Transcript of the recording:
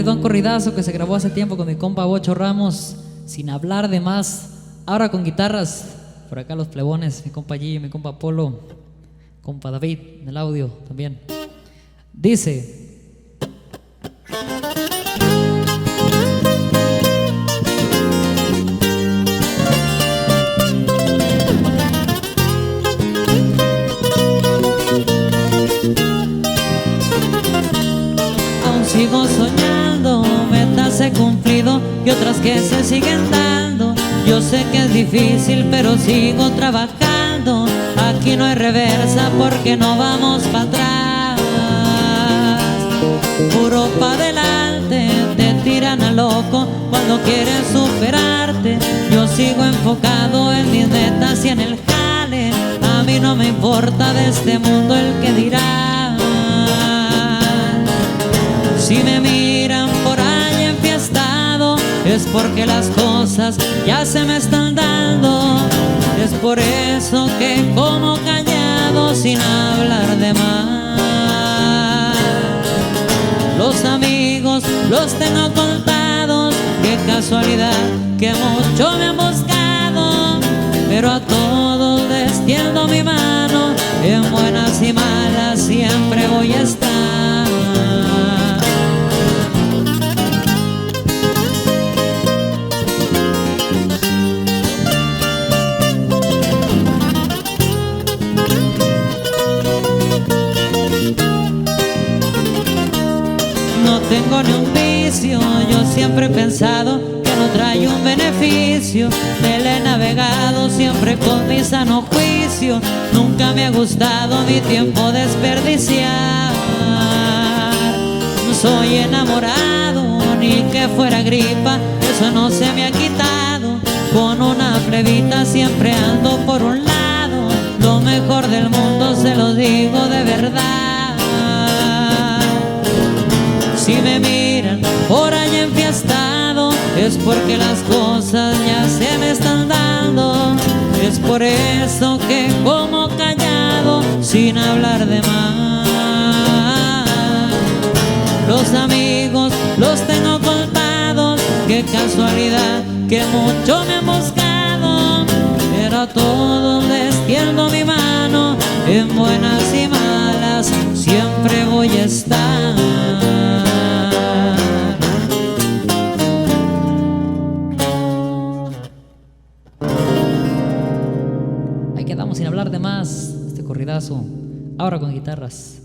les va un corridazo que se grabó hace tiempo con mi compa Bocho Ramos, sin hablar de más. Ahora con guitarras, por acá los plebones, mi compa Gillo, mi compa Polo, compa David, en el audio también. Dice: aún sigo soñando, metas he cumplido y otras que se siguen dando. Yo sé que es difícil, pero sigo trabajando. Aquí no hay reversa porque no vamos para atrás. Puro pa' adelante, te tiran a loco cuando quieren superarte. Yo sigo enfocado en mis metas y en el jale. A mí no me importa de este mundo el que dirá. Si me miran por ahí enfiestado, es porque las cosas ya se me están dando. Es por eso que como callado sin hablar de más. Los amigos los tengo contados, qué casualidad que mucho me han buscado. Pero a todos les tiendo mi mano, en buenas y malas siempre voy a estar. No tengo ni un vicio, yo siempre he pensado que no trae un beneficio. Me la he navegado siempre con mi sano juicio. Nunca me ha gustado mi tiempo desperdiciar. No soy enamorado, ni que fuera gripa, eso no se me ha quitado. Con una plebita siempre ando por un lado. Lo mejor del mundo se lo digo de verdad. Si me miran por ahí enfiestado, es porque las cosas ya se me están dando. Es por eso que como callado sin hablar de más. Los amigos los tengo contados, qué casualidad que mucho me han buscado. Pero a todos les tiendo mi mano, en buenas y malas siempre voy a estar. Ahí quedamos sin hablar de más, este corridazo, ahora con guitarras.